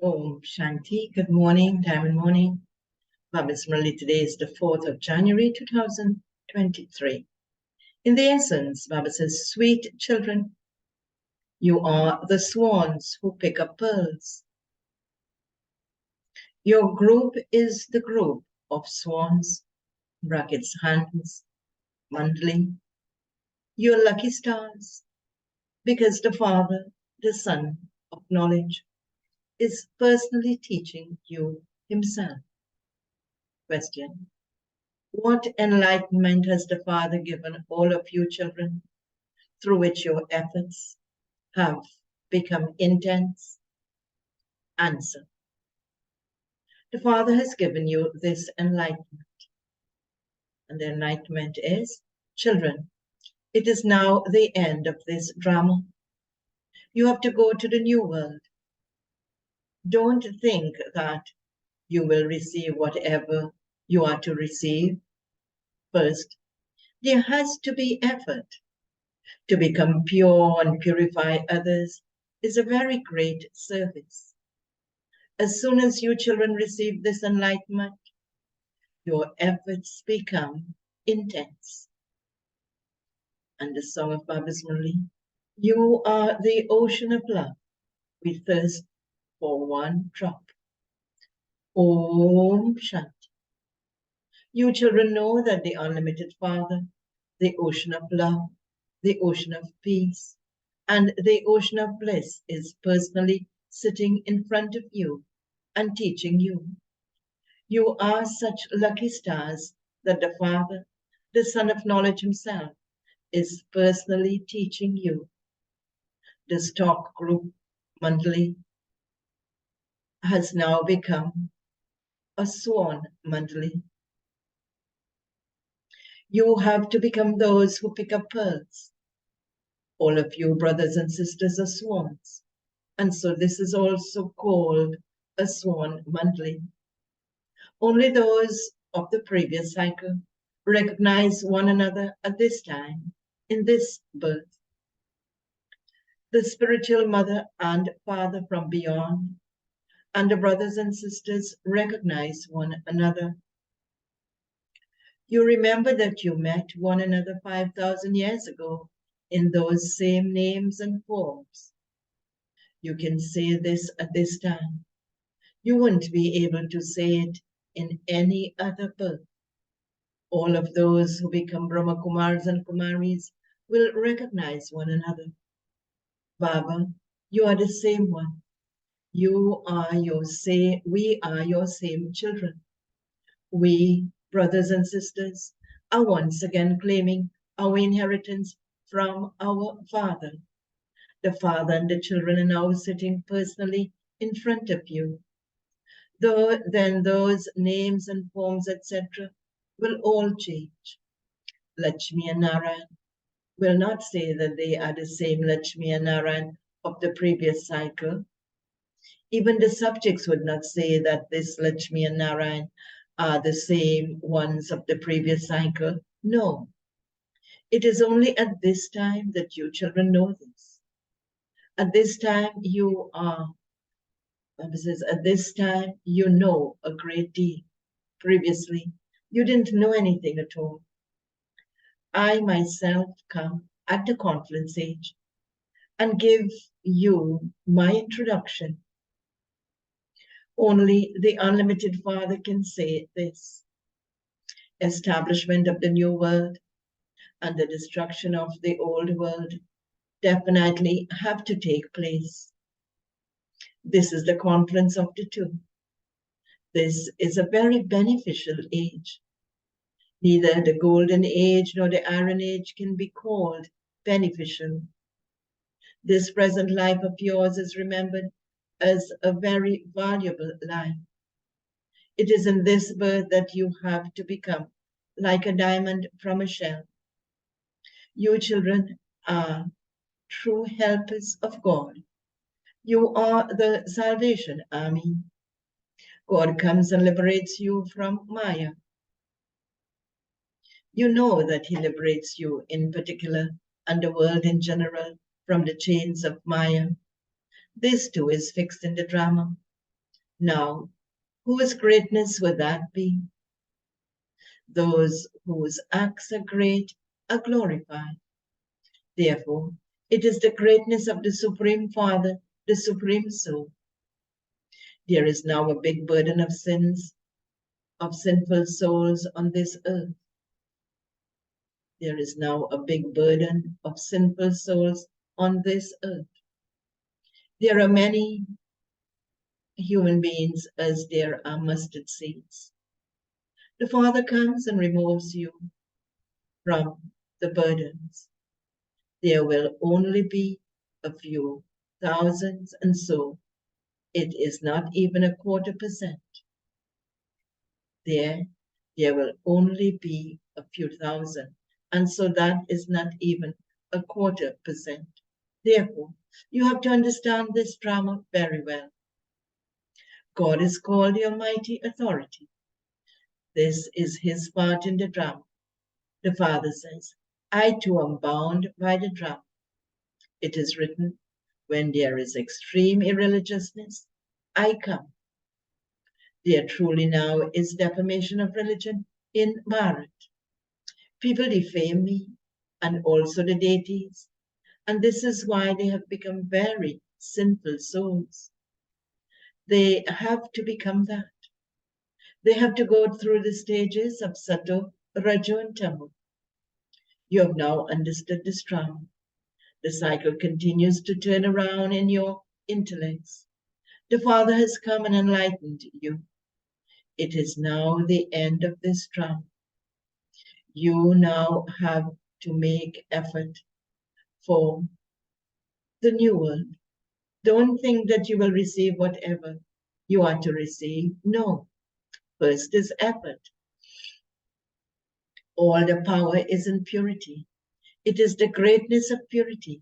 Om Shanti. Good morning, Diamond Morning. Baba's Murli. Today is the 4th of January, 2023. In the essence, Baba says, sweet children, you are the swans who pick up pearls. Your group is the group of swans, brackets, hands, Murli. You're lucky stars, because the Father, the Son of Knowledge, is personally teaching you himself. Question. What enlightenment has the Father given all of you children, through which your efforts have become intense? Answer. The Father has given you this enlightenment. And the enlightenment is, children, it is now the end of this drama. You have to go to the new world. Don't think that you will receive whatever you are to receive. First, there has to be effort. To become pure and purify others is a very great service. As soon as you children receive this enlightenment, your efforts become intense. And the song of Baba's Murli, you are the ocean of love. We thirst for one drop. Om Shanti. You children know that the unlimited Father, the ocean of love, the ocean of peace, and the ocean of bliss is personally sitting in front of you and teaching you. You are such lucky stars that the Father, the Son of Knowledge himself, is personally teaching you. The stock group Murli has now become a swan Murli. You have to become those who pick up pearls. All of you brothers and sisters are swans, and so this is also called a swan Murli. Only those of the previous cycle recognize one another at this time, in this birth. The spiritual mother and father from beyond, and the brothers and sisters recognize one another. You remember that you met one another 5,000 years ago in those same names and forms. You can say this at this time. You wouldn't be able to say it in any other birth. All of those who become Brahma Kumars and Kumaris will recognize one another. Baba, you are the same one. We are your same children. We, brothers and sisters, are once again claiming our inheritance from our Father. The Father and the children are now sitting personally in front of you. Then those names and forms, etc., will all change. Lakshmi and Narayan will not say that they are the same Lakshmi and Narayan of the previous cycle. Even the subjects would not say that this Lakshmi and Narayan are the same ones of the previous cycle. No. It is only at this time that you children know this. At this time you are, Baba says, at this time you know a great deal. Previously, you didn't know anything at all. I myself come at the conference age and give you my introduction. Only the unlimited Father can say this. Establishment of the new world and the destruction of the old world definitely have to take place. This is the conference of the two. This is a very beneficial age. Neither the golden age nor the iron age can be called beneficial. This present life of yours is remembered as a very valuable life. It is in this birth that you have to become like a diamond from a shell. You children are true helpers of God. You are the Salvation Army. God comes and liberates you from Maya. You know that he liberates you in particular and the world in general from the chains of Maya. This too is fixed in the drama. Now, whose greatness would that be? Those whose acts are great are glorified. Therefore, it is the greatness of the Supreme Father, the Supreme Soul. There is now a big burden of sins, of sinful souls on this earth. There is now a big burden of sinful souls on this earth. There are many human beings as there are mustard seeds. The Father comes and removes you from the burdens. There will only be a few thousands, and so it is not even 1/4%. There will only be a few thousand, and so that is not even 1/4%. Therefore, you have to understand this drama very well. God is called the Almighty Authority. This is his part in the drama. The Father says, I too am bound by the drama. It is written, when there is extreme irreligiousness, I come. There truly now is defamation of religion in Bharat. People defame me and also the deities, and this is why they have become very sinful souls. They have to become that. They have to go through the stages of Sato, Rajo, and Tamo. You have now understood this drama. The cycle continues to turn around in your intellects. The Father has come and enlightened you. It is now the end of this drama. You now have to make effort for the new world. Don't think that you will receive whatever you are to receive. No. First is effort. All the power is in purity. It is the greatness of purity.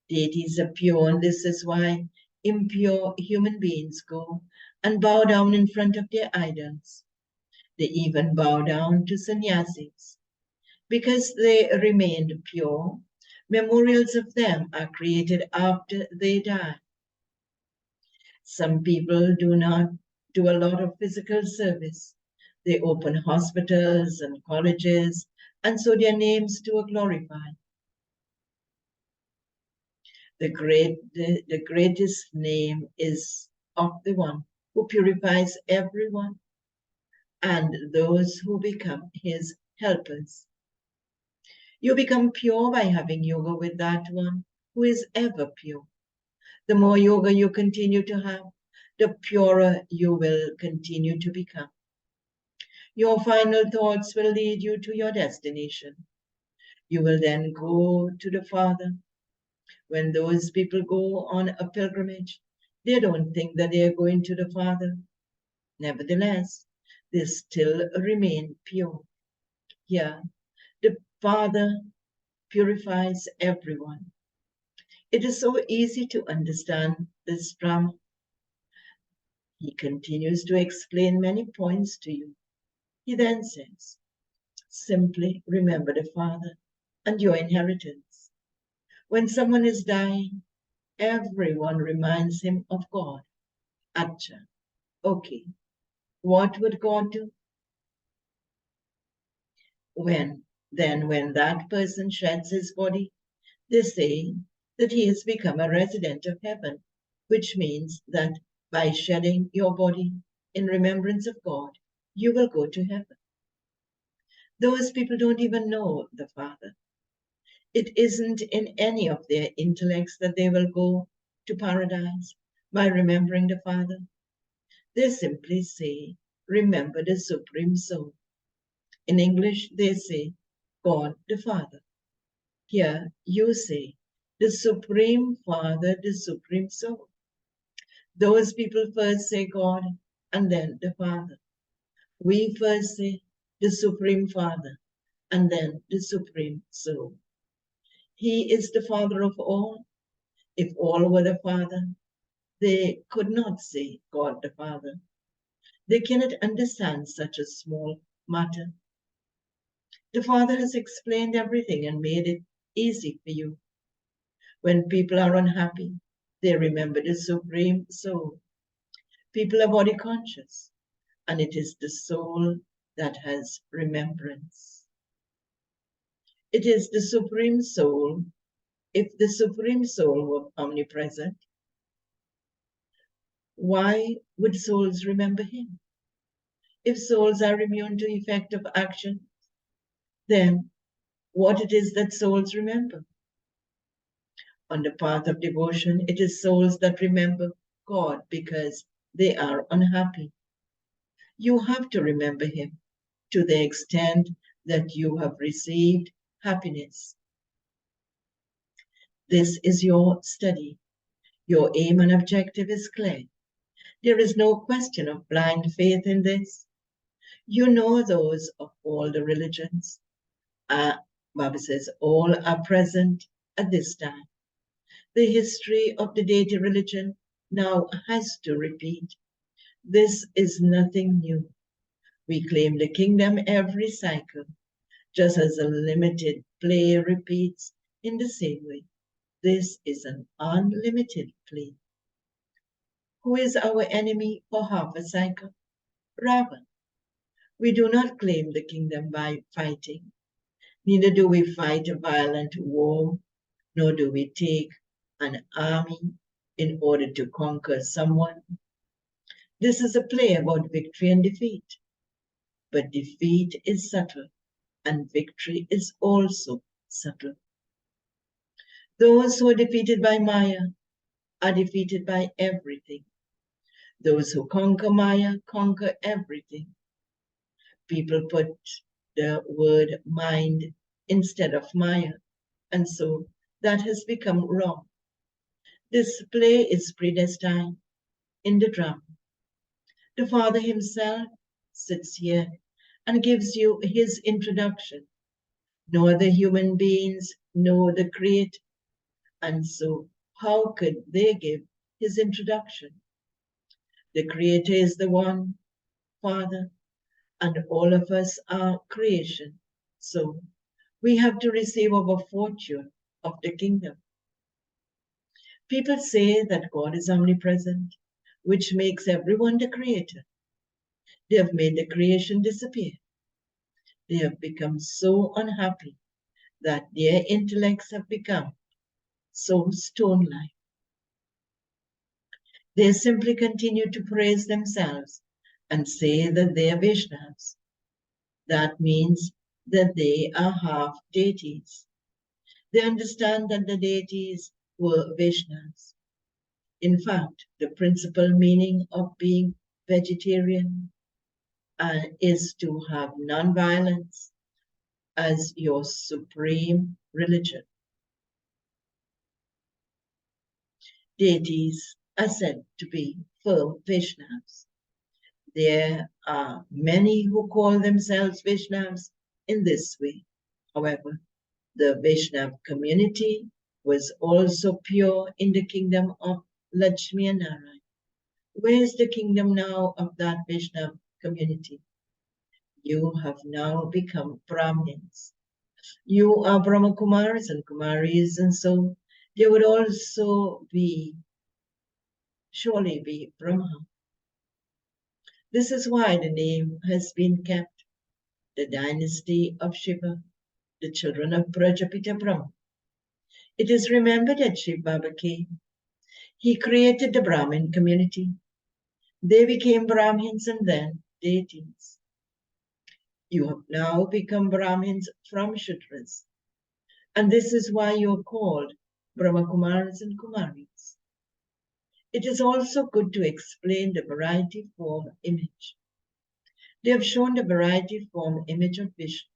Deities are pure, and this is why impure human beings go and bow down in front of their idols. They even bow down to sannyasis. Because they remained pure, memorials of them are created after they die. Some people do not do a lot of physical service. They open hospitals and colleges, and so their names too are glorified. The greatest name is of the one who purifies everyone and those who become his helpers. You become pure by having yoga with that one who is ever pure. The more yoga you continue to have, the purer you will continue to become. Your final thoughts will lead you to your destination. You will then go to the Father. When those people go on a pilgrimage, they don't think that they are going to the Father. Nevertheless, they still remain pure. Here, the Father purifies everyone. It is so easy to understand this drama. He continues to explain many points to you. He then says, simply remember the Father and your inheritance. When someone is dying, everyone reminds him of God. Acha. Okay. What would God do? When that person sheds his body, they say that he has become a resident of heaven, which means that by shedding your body in remembrance of God, you will go to heaven. Those people don't even know the Father. It isn't in any of their intellects that they will go to paradise by remembering the Father. They simply say, remember the Supreme Soul. In English, they say, God the Father. Here, you say, the Supreme Father, the Supreme Soul. Those people first say God and then the Father. We first say the Supreme Father and then the Supreme Soul. He is the Father of all. If all were the Father, they could not say God the Father. They cannot understand such a small matter. The Father has explained everything and made it easy for you. When people are unhappy, they remember the Supreme Soul. People are body conscious, and it is the soul that has remembrance. It is the Supreme Soul. If the Supreme Soul were omnipresent, why would souls remember him? If souls are immune to effect of action, then what it is that souls remember? On the path of devotion, it is souls that remember God because they are unhappy. You have to remember him to the extent that you have received happiness. This is your study. Your aim and objective is clear. There is no question of blind faith in this. You know those of all the religions. Baba says all are present at this time. The history of the deity religion now has to repeat. This is nothing new. We claim the kingdom every cycle, just as a limited play repeats in the same way. This is an unlimited play. Who is our enemy for half a cycle? Ravan. We do not claim the kingdom by fighting. Neither do we fight a violent war, nor do we take an army in order to conquer someone. This is a play about victory and defeat. But defeat is subtle, and victory is also subtle. Those who are defeated by Maya are defeated by everything. Those who conquer Maya conquer everything. People put the word mind instead of Maya, and so that has become wrong. This play is predestined in the drama. The Father himself sits here and gives you his introduction. No other human beings know the Creator, and so how could they give his introduction? The Creator is the one Father, and all of us are creation. So we have to receive our fortune of the kingdom. People say that God is omnipresent, which makes everyone the creator. They have made the creation disappear. They have become so unhappy that their intellects have become so stone-like. They simply continue to praise themselves and say that they are Vaishnavas. That means that they are half deities. They understand that the deities were Vaishnavas. In fact, the principal meaning of being vegetarian is to have non-violence as your supreme religion. Deities are said to be full Vaishnavas. There are many who call themselves Vaishnavas in this way. However, the Vaishnav community was also pure in the kingdom of Lakshmi and Narayan. Where is the kingdom now of that Vaishnav community? You have now become Brahmins. You are Brahma Kumaris and Kumaris, and so there would also surely be Brahma. This is why the name has been kept, the dynasty of Shiva, the children of Prajapita Brahma. It is remembered that Shiv Baba came. He created the Brahmin community. They became Brahmins and then deities. You have now become Brahmins from Shudras. And this is why you are called Brahma Kumaris and Kumaris. It is also good to explain the variety form image. They have shown the variety form image of Vishnu.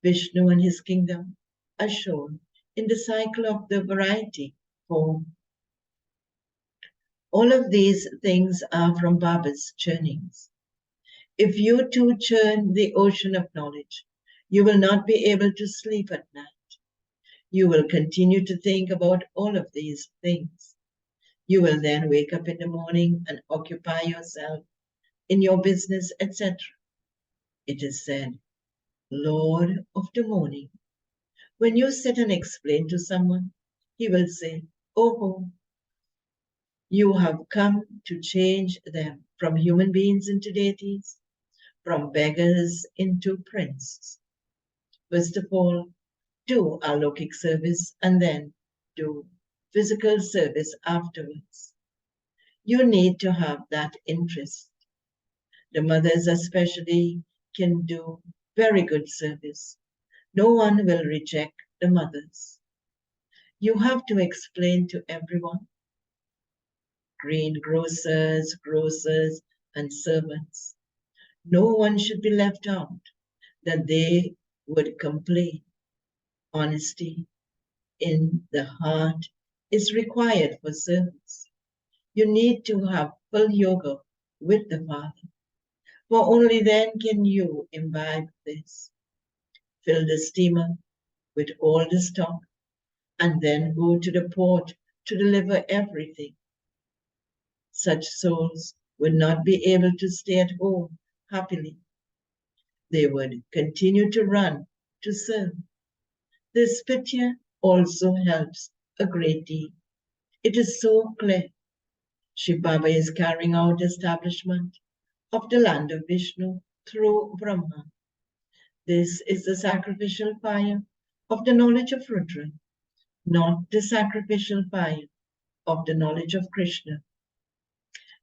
Vishnu and his kingdom are shown in the cycle of the variety form. All of these things are from Baba's churnings. If you too churn the ocean of knowledge, you will not be able to sleep at night. You will continue to think about all of these things. You will then wake up in the morning and occupy yourself in your business, etc. It is said, Lord of the morning. When you sit and explain to someone, he will say, oh, You have come to change them from human beings into deities, from beggars into princes. First of all, do alokik service and then do physical service afterwards. You need to have that interest. The mothers especially can do very good service. No one will reject the mothers. You have to explain to everyone, greengrocers, grocers, and servants. No one should be left out, that they would complain. Honesty in the heart is required for service. You need to have full yoga with the Father, for only then can you imbibe this. Fill the steamer with all the stock and then go to the port to deliver everything. Such souls would not be able to stay at home happily. They would continue to run to serve. This picture also helps a great deal. It is so clear. Shiv Baba is carrying out establishment of the land of Vishnu through Brahma. This is the sacrificial fire of the knowledge of Rudra, not the sacrificial fire of the knowledge of Krishna.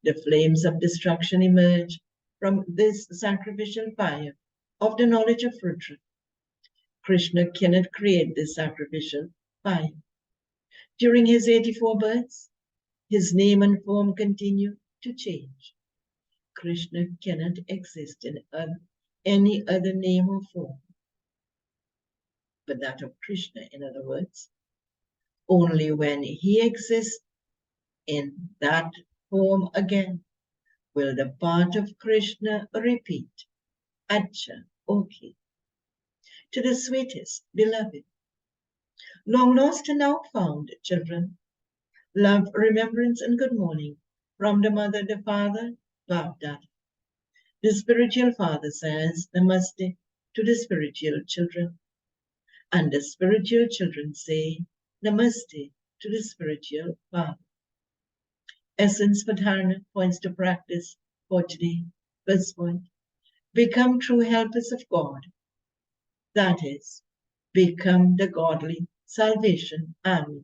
The flames of destruction emerge from this sacrificial fire of the knowledge of Rudra. Krishna cannot create this sacrificial fire. During his 84 births, his name and form continue to change. Krishna cannot exist in any other name or form but that of Krishna, in other words. Only when he exists in that form again will the part of Krishna repeat, Acha, okay, to the sweetest, beloved. Long lost and now found, children, love, remembrance, and good morning from the mother, the father, Bapdad. The spiritual father says Namaste to the spiritual children, and the spiritual children say Namaste to the spiritual father. Essence for Dharana points to practice for today. First point, become true helpers of God. That is, become the godly salvation army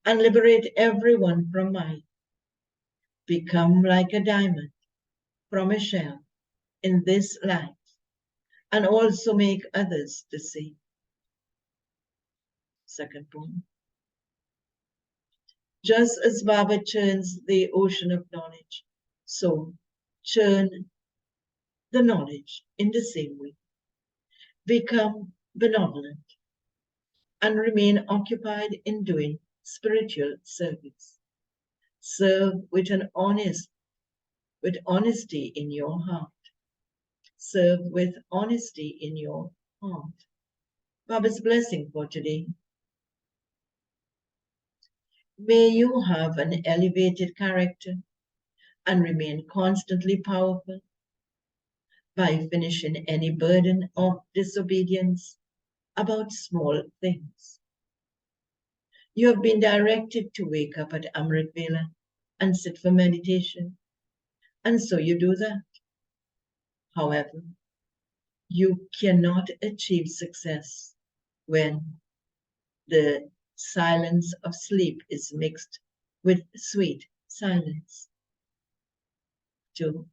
and liberate everyone from mine. Become like a diamond from a shell in this life and also make others the same. Second point, just as Baba churns the ocean of knowledge, so churn the knowledge in the same way. Become benevolent and remain occupied in doing spiritual service. Serve with honesty in your heart. Serve with honesty in your heart. Baba's blessing for today. May you have an elevated character and remain constantly powerful by finishing any burden of disobedience about small things. You have been directed to wake up at Amrit Vela and sit for meditation, and so you do that. However, you cannot achieve success when the silence of sleep is mixed with sweet silence. 2.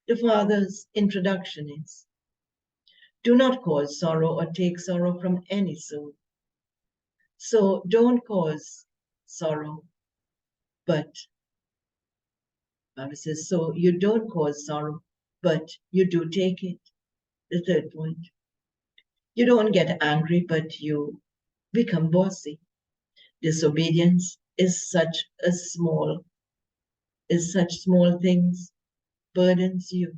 The Father's introduction is, do not cause sorrow or take sorrow from any soul. So don't cause sorrow, but Baba says, so you don't cause sorrow, but you do take it. The third point, you don't get angry, but you become bossy. Disobedience is such small things burdens you.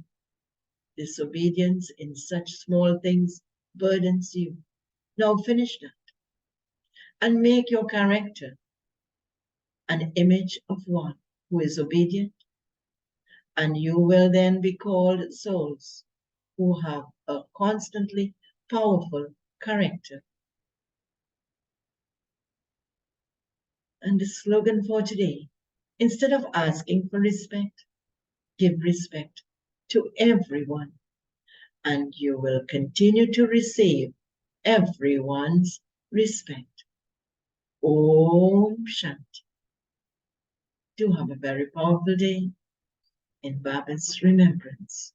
Disobedience in such small things burdens you. Now finish that and make your character an image of one who is obedient, and you will then be called souls who have a constantly powerful character. And the slogan for today, Instead of asking for respect, give respect to everyone, and you will continue to receive everyone's respect. Om Shanti. Do have a very powerful day in Baba's remembrance.